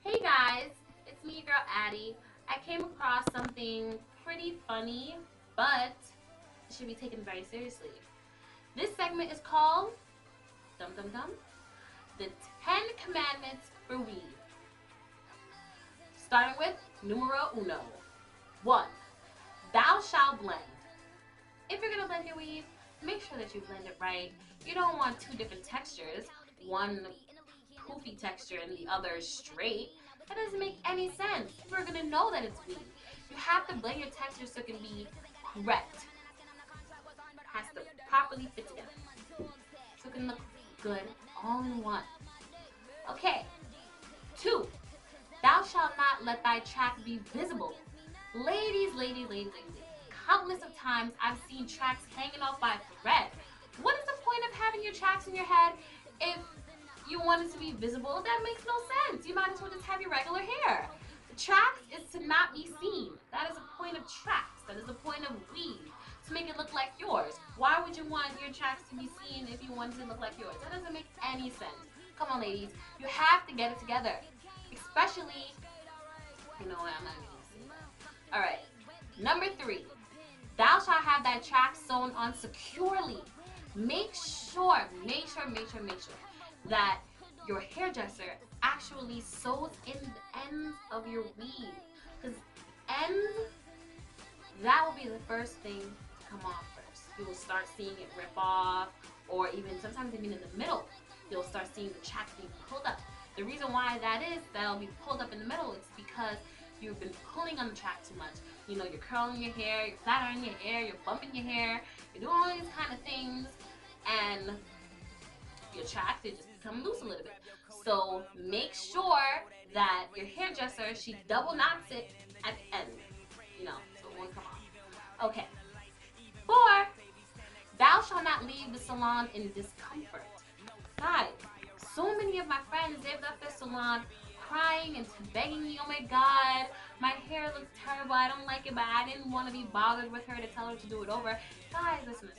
Hey guys, it's me, your girl Addie. I came across something pretty funny, but it should be taken very seriously. This segment is called Dum Dum Dum, the 10 Commandments for Weave. Starting with numero uno. 1. Thou shalt blend. If you're gonna blend your weave, make sure that you blend it right. You don't want two different textures, one poofy texture and the other straight. That doesn't make any sense. People are gonna know that it's weave. You have to blend your texture so it can be correct. It has to properly fit together. So it can look good all in one. Okay. 2. Thou shalt not let thy track be visible. Ladies. Countless of times I've seen tracks hanging off by a thread. What is the point of having your tracks in your head if you want it to be visible? That makes no sense. You might as well just have your regular hair. The tracks is to not be seen. That is the point of tracks. That is the point of weave. To make it look like yours. Why would you want your tracks to be seen if you want it to look like yours? That doesn't make any sense. Come on, ladies. You have to get it together. Especially, you know what, I'm not even gonna say that. Alright. Number 3. Thou shalt have thy tracks sewn on securely. Make sure that your hairdresser actually sews in the ends of your weave. Because ends, that will be the first thing to come off first. You will start seeing it rip off, or sometimes even in the middle, you'll start seeing the tracks being pulled up. The reason why that is, that'll be pulled up in the middle, it's because you've been pulling on the track too much. You know, you're curling your hair, you're flat ironing your hair, you're bumping your hair, you're doing all these kind of things, and your tracks, they just become loose a little bit. So make sure that your hairdresser, she double knots it at the end, you know, so it won't come off. Okay. 4. Thou shalt not leave the salon in discomfort. Guys, so many of my friends, they've left their salon crying and begging me, oh my god, my hair looks terrible, I don't like it, but I didn't want to be bothered with her to tell her to do it over. Guys, listen.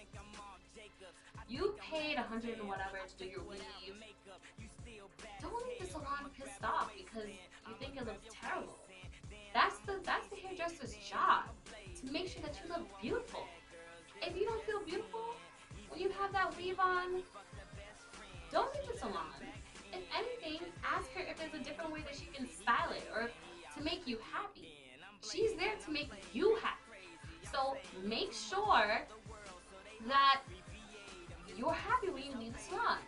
You paid $100 and whatever to do your weave. Don't leave the salon pissed off because you think it looks terrible. That's the hairdresser's job, to make sure that you look beautiful. If you don't feel beautiful when you have that weave on, don't leave the salon. If anything, ask her if there's a different way that she can style it or to make you happy. She's there to make you happy. So make sure that you're happy when you leave the salon.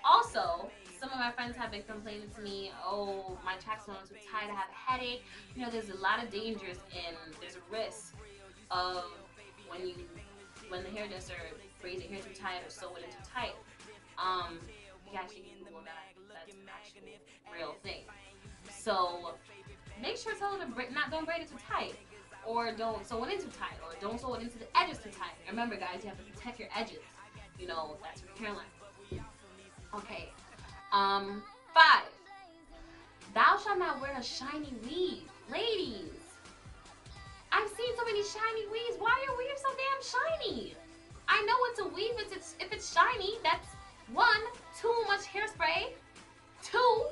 Also, some of my friends have been complaining to me, oh, my tracks are too tight, I have a headache. You know, there's a lot of dangers and there's a risk of when the hairdresser braids your hair too tight or sew it in too tight. You actually can Google that. That's an actual real thing. So make sure to tell her to don't braid it too tight, or don't sew it in too tight, or don't sew it into the edges too tight. Remember, guys, you have to protect your edges. You know, that's your hairline. Okay. 5. Thou shalt not wear a shiny weave. Ladies, I've seen so many shiny weaves. Why are your weaves so damn shiny? I know it's a weave if it's shiny. That's 1, too much hairspray. 2,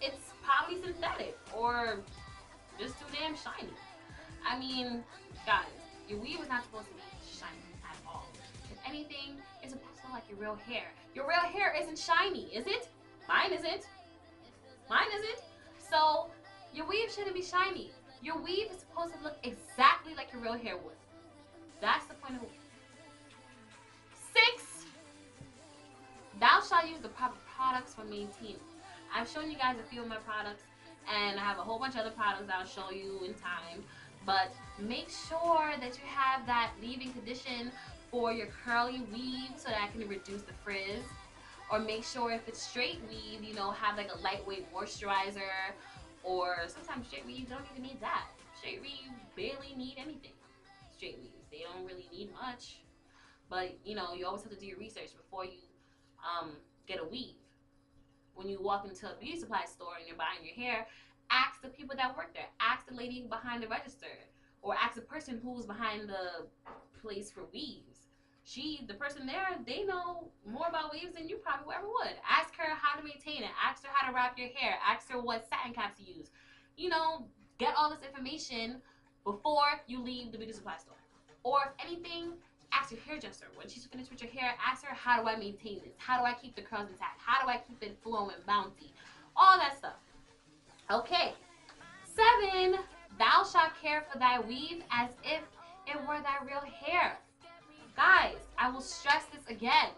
it's probably synthetic or just too damn shiny. I mean, guys, your weave is not supposed to be shiny at all. If anything, it's supposed to look like your real hair. Your real hair isn't shiny, is it? Mine isn't. Mine isn't. So your weave shouldn't be shiny. Your weave is supposed to look exactly like your real hair would. That's the point of it. 6. Thou shalt use the proper products for maintaining. I've shown you guys a few of my products, and I have a whole bunch of other products that I'll show you in time. But make sure that you have that leave-in condition for your curly weave so that I can reduce the frizz. Or make sure if it's straight weave, you know, have like a lightweight moisturizer. Or sometimes straight weaves don't even need that. Straight weaves barely need anything. Straight weaves, they don't really need much. But, you know, you always have to do your research before you get a weave. When you walk into a beauty supply store and you're buying your hair, ask the people that work there. Ask the lady behind the register. Or ask the person who's behind the place for weaves. the person there, they know more about weaves than you probably ever would. Ask her how to maintain it. Ask her how to wrap your hair. Ask her what satin caps to use. You know, get all this information before you leave the beauty supply store. Or if anything, ask your hairdresser. When she's finished with your hair, ask her, how do I maintain this? How do I keep the curls intact? How do I keep it flowing, bouncy? All that stuff. Okay. 7, thou shalt care for thy weave as if it were thy real hair. Guys, I will stress this again.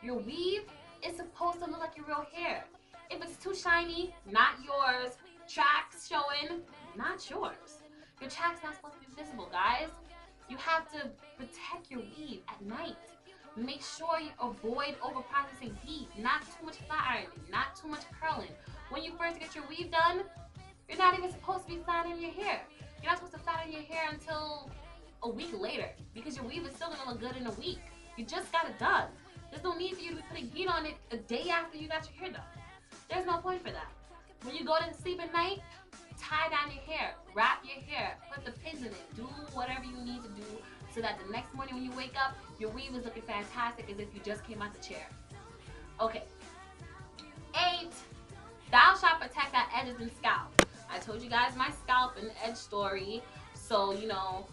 Your weave is supposed to look like your real hair. If it's too shiny, not yours. Tracks showing, not yours. Your track's not supposed to be visible, guys. You have to protect your weave at night. Make sure you avoid over processing heat. Not too much flat ironing, not too much curling. When you first get your weave done, you're not even supposed to be flattening your hair. You're not supposed to flatten your hair until a week later, because your weave is still gonna look good in a week. You just got it done. There's no need for you to be putting heat on it a day after you got your hair done. There's no point for that. When you go to sleep at night, tie down your hair, wrap your hair, put the pins in it, do whatever you need to do so that the next morning when you wake up, your weave is looking fantastic as if you just came out the chair. Okay. 8, thou shalt protect thy edges and scalp. I told you guys my scalp and edge story, so you know,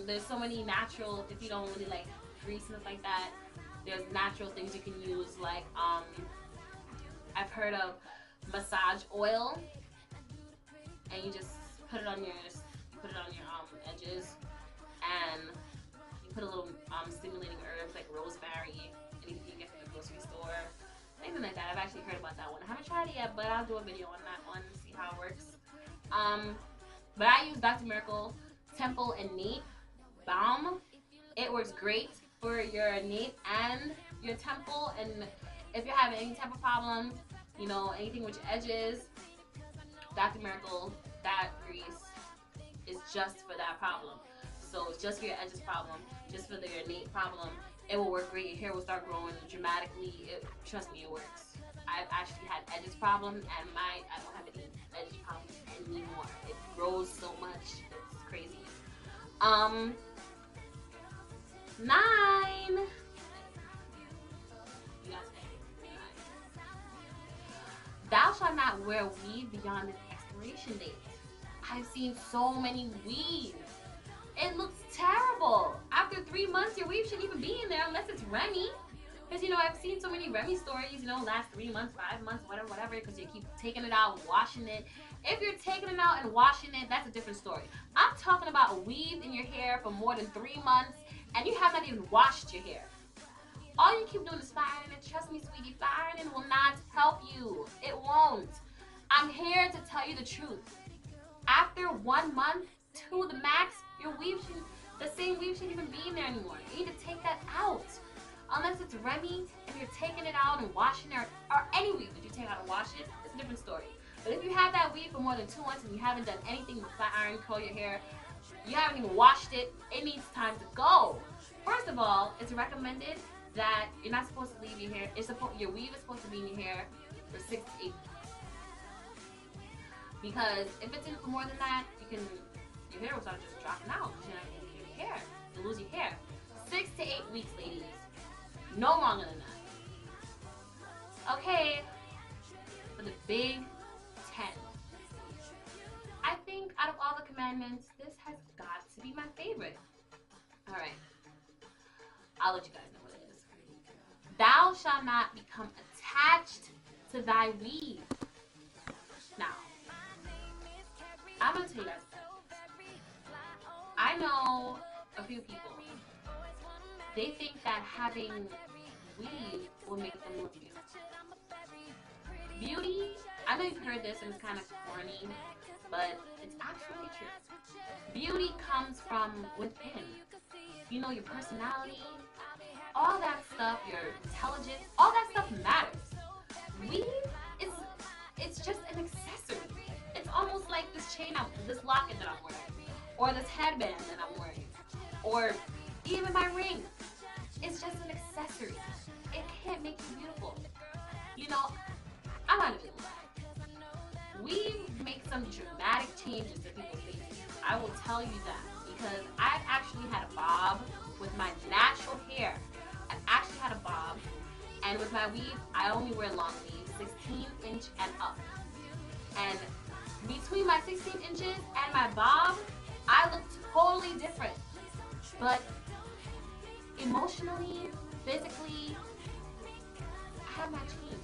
there's so many natural, if you don't really like grease and stuff like that, there's natural things you can use, like I've heard of massage oil, and you just put it on your edges, and you put a little stimulating herbs like rosemary, anything you get from the grocery store, anything like that. I've actually heard about that one. I haven't tried it yet, but I'll do a video on that one and see how it works. But I use Dr. Miracle Temple and Nape Balm. It works great for your nape and your temple, and if you're having any type of problems, you know, anything with your edges, Dr. Miracle, that grease is just for that problem. So it's just for your edges problem, just for your nape problem. It will work great. Your hair will start growing dramatically. Trust me, it works. I've actually had edges problem, and I don't have any edge problems anymore. It grows so much, it's crazy. 9. Thou shalt not wear weave beyond its expiration date. I've seen so many weaves. It looks terrible. After 3 months, your weave shouldn't even be in there unless it's Remy. Because, you know, I've seen so many Remy stories, you know, last 3 months, 5 months, whatever, because you keep taking it out, washing it. If you're taking it out and washing it, that's a different story. I'm talking about a weave in your hair for more than 3 months, and you have not even washed your hair. All you keep doing is flat ironing. Trust me, sweetie, flat ironing will not help you. It won't. I'm here to tell you the truth. After 1 month to the max, your weave the same weave shouldn't even be in there anymore. You need to take that out. Unless it's Remy, if you're taking it out and washing it, or any weave that you take out and wash it, it's a different story. But if you have that weave for more than 2 months and you haven't done anything but flat iron, curl your hair, you haven't even washed it, it needs time to go. First of all, it's recommended that you're not supposed to leave your hair. Your weave is supposed to be in your hair for 6 to 8 weeks. Because if it's in for more than that, your hair will start just dropping out. You're not going to get your hair. You'll lose your hair. 6 to 8 weeks, ladies. No longer than that. Okay, for the big 10. I think out of all the commandments, this has got to be my favorite. Alright. I'll let you guys know what it is. Thou shalt not become attached to thy weave. Now, I'm going to tell you guys something. I know a few people. They think that having weave will make them look beautiful. Beauty, I know you've heard this and it's kind of corny, but it's actually true. Beauty comes from within. You know, your personality, all that stuff, your intelligence, all that stuff matters. Weave it's just an accessory. It's almost like this chain, this locket that I'm wearing, or this headband that I'm wearing, or even my ring. It's just an accessory. It can't make you beautiful. You know, I'm not gonna lie. We make some dramatic changes to people's faces. I will tell you that because I've actually had a bob with my natural hair. I've actually had a bob, and with my weave, I only wear long weave, 16-inch and up. And between my 16 inches and my bob, I look totally different. But emotionally, physically, I have not changed.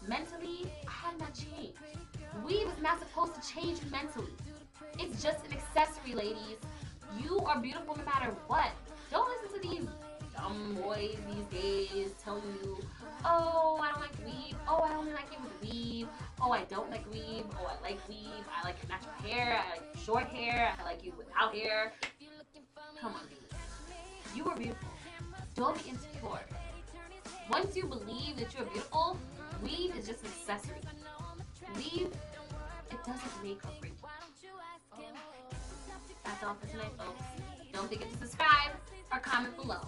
Mentally, I have not changed. Weave is not supposed to change you mentally. It's just an accessory, ladies. You are beautiful no matter what. Don't listen to these dumb boys these days telling you, oh, I don't like weave. Oh, I only like it with weave. Oh, I don't like weave. Oh, I like weave. I like your natural hair. I like short hair. I like you without hair. Come on, ladies. You are beautiful. Don't be insecure. Once you believe that you're beautiful, weave is just an accessory. Weave, it doesn't make or break you. That's all for tonight, folks. Don't forget to subscribe or comment below.